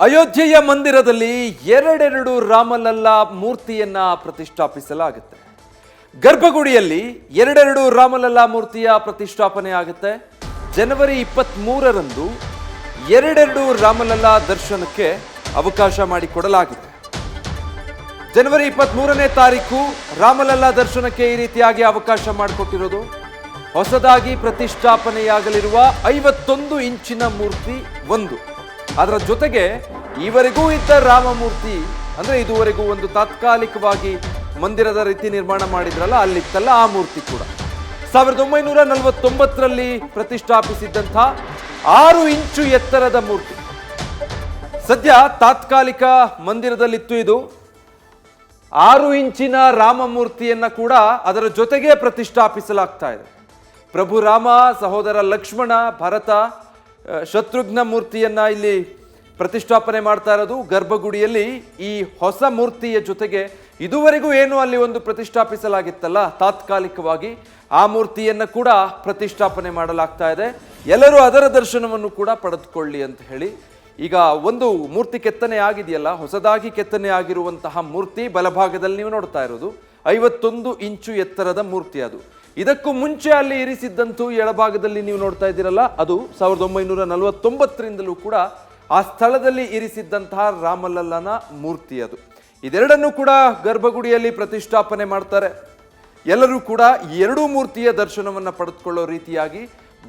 ಅಯೋಧ್ಯೆಯ ಮಂದಿರದಲ್ಲಿ ಎರಡೆರಡು ರಾಮಲಲ್ಲಾ ಮೂರ್ತಿಯನ್ನ ಪ್ರತಿಷ್ಠಾಪಿಸಲಾಗುತ್ತೆ. ಗರ್ಭಗುಡಿಯಲ್ಲಿ ಎರಡೆರಡು ರಾಮಲಲ್ಲಾ ಮೂರ್ತಿಯ ಪ್ರತಿಷ್ಠಾಪನೆ ಆಗುತ್ತೆ. ಜನವರಿ 23ರಂದು ಎರಡೆರಡು ರಾಮಲಲ್ಲಾ ದರ್ಶನಕ್ಕೆ ಅವಕಾಶ ಮಾಡಿಕೊಡಲಾಗಿದೆ. ಜನವರಿ 23ನೇ ತಾರೀಕು ರಾಮಲಲ್ಲಾ ದರ್ಶನಕ್ಕೆ ಈ ರೀತಿಯಾಗಿ ಅವಕಾಶ ಮಾಡಿಕೊಟ್ಟಿರೋದು. ಹೊಸದಾಗಿ ಪ್ರತಿಷ್ಠಾಪನೆಯಾಗಲಿರುವ 51 ಇಂಚಿನ ಮೂರ್ತಿ ಒಂದು. ಅದರ ಜೊತೆಗೆ ಈವರೆಗೂ ಇದ್ದ ರಾಮಮೂರ್ತಿ ಅಂದ್ರೆ ಇದುವರೆಗೂ ಒಂದು ತಾತ್ಕಾಲಿಕವಾಗಿ ಮಂದಿರದ ರೀತಿ ನಿರ್ಮಾಣ ಮಾಡಿದ್ರಲ್ಲ, ಅಲ್ಲಿತ್ತಲ್ಲ ಆ ಮೂರ್ತಿ ಕೂಡ 1949ರಲ್ಲಿ ಪ್ರತಿಷ್ಠಾಪಿಸಿದ್ದಂಥ 6 ಇಂಚು ಎತ್ತರದ ಮೂರ್ತಿ ಸದ್ಯ ತಾತ್ಕಾಲಿಕ ಮಂದಿರದಲ್ಲಿತ್ತು. ಇದು 6 ಇಂಚಿನ ರಾಮಮೂರ್ತಿಯನ್ನ ಕೂಡ ಅದರ ಜೊತೆಗೆ ಪ್ರತಿಷ್ಠಾಪಿಸಲಾಗ್ತಾ ಇದೆ. ಪ್ರಭು ರಾಮ, ಸಹೋದರ ಲಕ್ಷ್ಮಣ, ಭರತ, ಶತ್ರುಘ್ನ ಮೂರ್ತಿಯನ್ನ ಇಲ್ಲಿ ಪ್ರತಿಷ್ಠಾಪನೆ ಮಾಡ್ತಾ ಇರೋದು. ಗರ್ಭಗುಡಿಯಲ್ಲಿ ಈ ಹೊಸ ಮೂರ್ತಿಯ ಜೊತೆಗೆ ಇದುವರೆಗೂ ಏನು ಅಲ್ಲಿ ಒಂದು ಪ್ರತಿಷ್ಠಾಪಿಸಲಾಗಿತ್ತಲ್ಲ ತಾತ್ಕಾಲಿಕವಾಗಿ, ಆ ಮೂರ್ತಿಯನ್ನ ಕೂಡ ಪ್ರತಿಷ್ಠಾಪನೆ ಮಾಡಲಾಗ್ತಾ ಇದೆ. ಎಲ್ಲರೂ ಅದರ ದರ್ಶನವನ್ನು ಕೂಡ ಪಡೆದುಕೊಳ್ಳಿ ಅಂತ ಹೇಳಿ. ಈಗ ಒಂದು ಮೂರ್ತಿ ಕೆತ್ತನೆ ಆಗಿದೆಯಲ್ಲ, ಹೊಸದಾಗಿ ಕೆತ್ತನೆ ಆಗಿರುವಂತಹ ಮೂರ್ತಿ ಬಲಭಾಗದಲ್ಲಿ ನೀವು ನೋಡ್ತಾ ಇರೋದು 51 ಇಂಚು ಎತ್ತರದ ಮೂರ್ತಿ. ಅದು ಇದಕ್ಕೂ ಮುಂಚೆ ಅಲ್ಲಿ ಇರಿಸಿದ್ದಂತೂ ಎಡಭಾಗದಲ್ಲಿ ನೀವು ನೋಡ್ತಾ ಇದ್ದೀರಲ್ಲ, ಅದು 1949ರಿಂದಲೂ ಕೂಡ ಆ ಸ್ಥಳದಲ್ಲಿ ಇರಿಸಿದ್ದಂತಹ ರಾಮಲಲ್ಲನ ಮೂರ್ತಿ. ಅದು ಇದೆರಡನ್ನು ಕೂಡ ಗರ್ಭಗುಡಿಯಲ್ಲಿ ಪ್ರತಿಷ್ಠಾಪನೆ ಮಾಡ್ತಾರೆ. ಎಲ್ಲರೂ ಕೂಡ ಎರಡೂ ಮೂರ್ತಿಯ ದರ್ಶನವನ್ನ ಪಡೆದುಕೊಳ್ಳೋ ರೀತಿಯಾಗಿ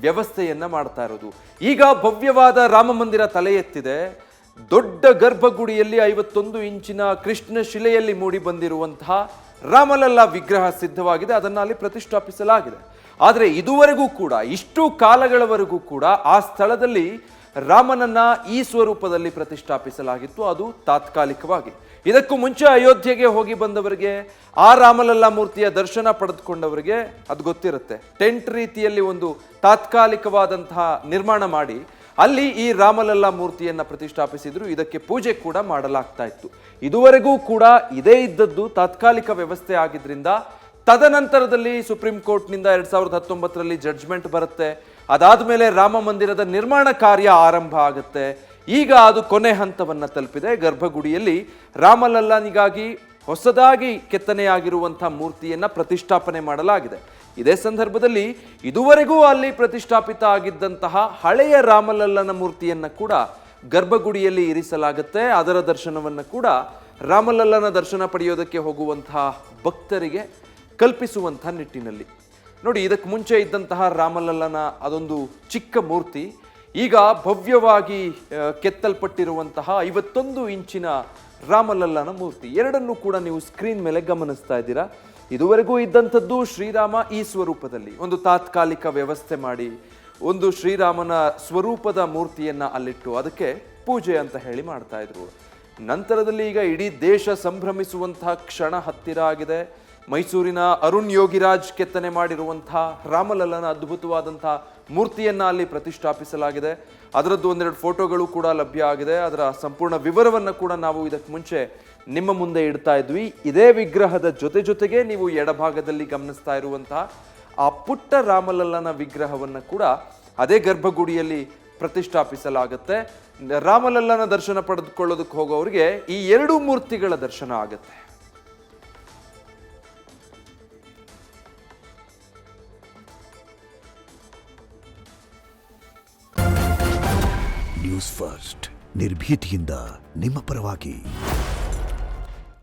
ವ್ಯವಸ್ಥೆಯನ್ನ ಮಾಡ್ತಾ ಇರೋದು. ಈಗ ಭವ್ಯವಾದ ರಾಮ ಮಂದಿರ ತಲೆ ಎತ್ತಿದೆ. ದೊಡ್ಡ ಗರ್ಭಗುಡಿಯಲ್ಲಿ 51 ಇಂಚಿನ ಕೃಷ್ಣ ಶಿಲೆಯಲ್ಲಿ ಮೂಡಿ ಬಂದಿರುವಂತಹ ರಾಮಲಲ್ಲಾ ವಿಗ್ರಹ ಸಿದ್ಧವಾಗಿದೆ. ಅದನ್ನು ಅಲ್ಲಿ ಪ್ರತಿಷ್ಠಾಪಿಸಲಾಗಿದೆ. ಆದರೆ ಇದುವರೆಗೂ ಕೂಡ, ಇಷ್ಟು ಕಾಲಗಳವರೆಗೂ ಕೂಡ ಆ ಸ್ಥಳದಲ್ಲಿ ರಾಮನನ್ನ ಈ ಸ್ವರೂಪದಲ್ಲಿ ಪ್ರತಿಷ್ಠಾಪಿಸಲಾಗಿತ್ತು. ಅದು ತಾತ್ಕಾಲಿಕವಾಗಿ. ಇದಕ್ಕೂ ಮುಂಚೆ ಅಯೋಧ್ಯೆಗೆ ಹೋಗಿ ಬಂದವರಿಗೆ, ಆ ರಾಮಲಲ್ಲಾ ಮೂರ್ತಿಯ ದರ್ಶನ ಪಡೆದುಕೊಂಡವರಿಗೆ ಅದು ಗೊತ್ತಿರುತ್ತೆ. ಟೆಂಟ್ ರೀತಿಯಲ್ಲಿ ಒಂದು ತಾತ್ಕಾಲಿಕವಾದಂತಹ ನಿರ್ಮಾಣ ಮಾಡಿ ಅಲ್ಲಿ ಈ ರಾಮಲಲ್ಲಾ ಮೂರ್ತಿಯನ್ನ ಪ್ರತಿಷ್ಠಾಪಿಸಿದ್ರು. ಇದಕ್ಕೆ ಪೂಜೆ ಕೂಡ ಮಾಡಲಾಗ್ತಾ ಇತ್ತು. ಇದುವರೆಗೂ ಕೂಡ ಇದೇ ಇದ್ದದ್ದು ತಾತ್ಕಾಲಿಕ ವ್ಯವಸ್ಥೆ ಆಗಿದ್ರಿಂದ ತದನಂತರದಲ್ಲಿ ಸುಪ್ರೀಂ ಕೋರ್ಟ್ನಿಂದ 2019ರಲ್ಲಿ ಜಡ್ಜ್ಮೆಂಟ್ ಬರುತ್ತೆ. ಅದಾದ ಮೇಲೆ ರಾಮ ಮಂದಿರದ ನಿರ್ಮಾಣ ಕಾರ್ಯ ಆರಂಭ ಆಗುತ್ತೆ. ಈಗ ಅದು ಕೊನೆ ಹಂತವನ್ನು ತಲುಪಿದೆ. ಗರ್ಭಗುಡಿಯಲ್ಲಿ ರಾಮಲಲ್ಲನಿಗಾಗಿ ಹೊಸದಾಗಿ ಕೆತ್ತನೆಯಾಗಿರುವಂಥ ಮೂರ್ತಿಯನ್ನ ಪ್ರತಿಷ್ಠಾಪನೆ ಮಾಡಲಾಗಿದೆ. ಇದೇ ಸಂದರ್ಭದಲ್ಲಿ ಇದುವರೆಗೂ ಅಲ್ಲಿ ಪ್ರತಿಷ್ಠಾಪಿತ ಆಗಿದ್ದಂತಹ ಹಳೆಯ ರಾಮಲಲ್ಲನ ಮೂರ್ತಿಯನ್ನ ಕೂಡ ಗರ್ಭಗುಡಿಯಲ್ಲಿ ಇರಿಸಲಾಗುತ್ತೆ. ಅದರ ದರ್ಶನವನ್ನು ಕೂಡ ರಾಮಲಲ್ಲನ ದರ್ಶನ ಪಡೆಯೋದಕ್ಕೆ ಹೋಗುವಂತಹ ಭಕ್ತರಿಗೆ ಕಲ್ಪಿಸುವಂತಹ ನಿಟ್ಟಿನಲ್ಲಿ ನೋಡಿ. ಇದಕ್ಕೆ ಮುಂಚೆ ಇದ್ದಂತಹ ರಾಮಲಲ್ಲನ ಅದೊಂದು ಚಿಕ್ಕ ಮೂರ್ತಿ ಈಗ ಭವ್ಯವಾಗಿ ಕೆತ್ತಲ್ಪಟ್ಟಿರುವಂತಹ 51 ಇಂಚಿನ ರಾಮಲಲ್ಲನ ಮೂರ್ತಿ, ಎರಡನ್ನೂ ಕೂಡ ನೀವು ಸ್ಕ್ರೀನ್ ಮೇಲೆ ಗಮನಿಸ್ತಾ ಇದ್ದೀರಾ. ಇದುವರೆಗೂ ಇದ್ದಂಥದ್ದು ಶ್ರೀರಾಮ ಈ ಸ್ವರೂಪದಲ್ಲಿ ಒಂದು ತಾತ್ಕಾಲಿಕ ವ್ಯವಸ್ಥೆ ಮಾಡಿ ಒಂದು ಶ್ರೀರಾಮನ ಸ್ವರೂಪದ ಮೂರ್ತಿಯನ್ನ ಅಲ್ಲಿಟ್ಟು ಅದಕ್ಕೆ ಪೂಜೆ ಅಂತ ಹೇಳಿ ಮಾಡ್ತಾ ಇದ್ರು. ನಂತರದಲ್ಲಿ ಈಗ ಇಡೀ ದೇಶ ಸಂಭ್ರಮಿಸುವಂತಹ ಕ್ಷಣ ಹತ್ತಿರ ಆಗಿದೆ. ಮೈಸೂರಿನ ಅರುಣ್ ಯೋಗಿರಾಜ್ ಕೆತ್ತನೆ ಮಾಡಿರುವಂತಹ ರಾಮಲಲ್ಲನ ಅದ್ಭುತವಾದಂತಹ ಮೂರ್ತಿಯನ್ನ ಅಲ್ಲಿ ಪ್ರತಿಷ್ಠಾಪಿಸಲಾಗಿದೆ. ಅದರದ್ದು ಒಂದೆರಡು ಫೋಟೋಗಳು ಕೂಡ ಲಭ್ಯ ಆಗಿದೆ. ಅದರ ಸಂಪೂರ್ಣ ವಿವರವನ್ನು ಕೂಡ ನಾವು ಇದಕ್ಕೆ ಮುಂಚೆ ನಿಮ್ಮ ಮುಂದೆ ಇಡ್ತಾ ಇದ್ವಿ. ಇದೇ ವಿಗ್ರಹದ ಜೊತೆಗೆ ನೀವು ಎಡಭಾಗದಲ್ಲಿ ಗಮನಿಸ್ತಾ ಇರುವಂತಹ ಆ ಪುಟ್ಟ ರಾಮಲಲ್ಲನ ವಿಗ್ರಹವನ್ನು ಕೂಡ ಅದೇ ಗರ್ಭಗುಡಿಯಲ್ಲಿ ಪ್ರತಿಷ್ಠಾಪಿಸಲಾಗುತ್ತೆ. ರಾಮಲಲ್ಲನ ದರ್ಶನ ಪಡೆದುಕೊಳ್ಳೋದಕ್ಕೆ ಹೋಗೋರಿಗೆ ಈ ಎರಡೂ ಮೂರ್ತಿಗಳ ದರ್ಶನ ಆಗುತ್ತೆ. ನ್ಯೂಸ್ ಫಸ್ಟ್, ನಿರ್ಭೀತಿಯಿಂದ ನಿಮ್ಮ ಪರವಾಗಿ.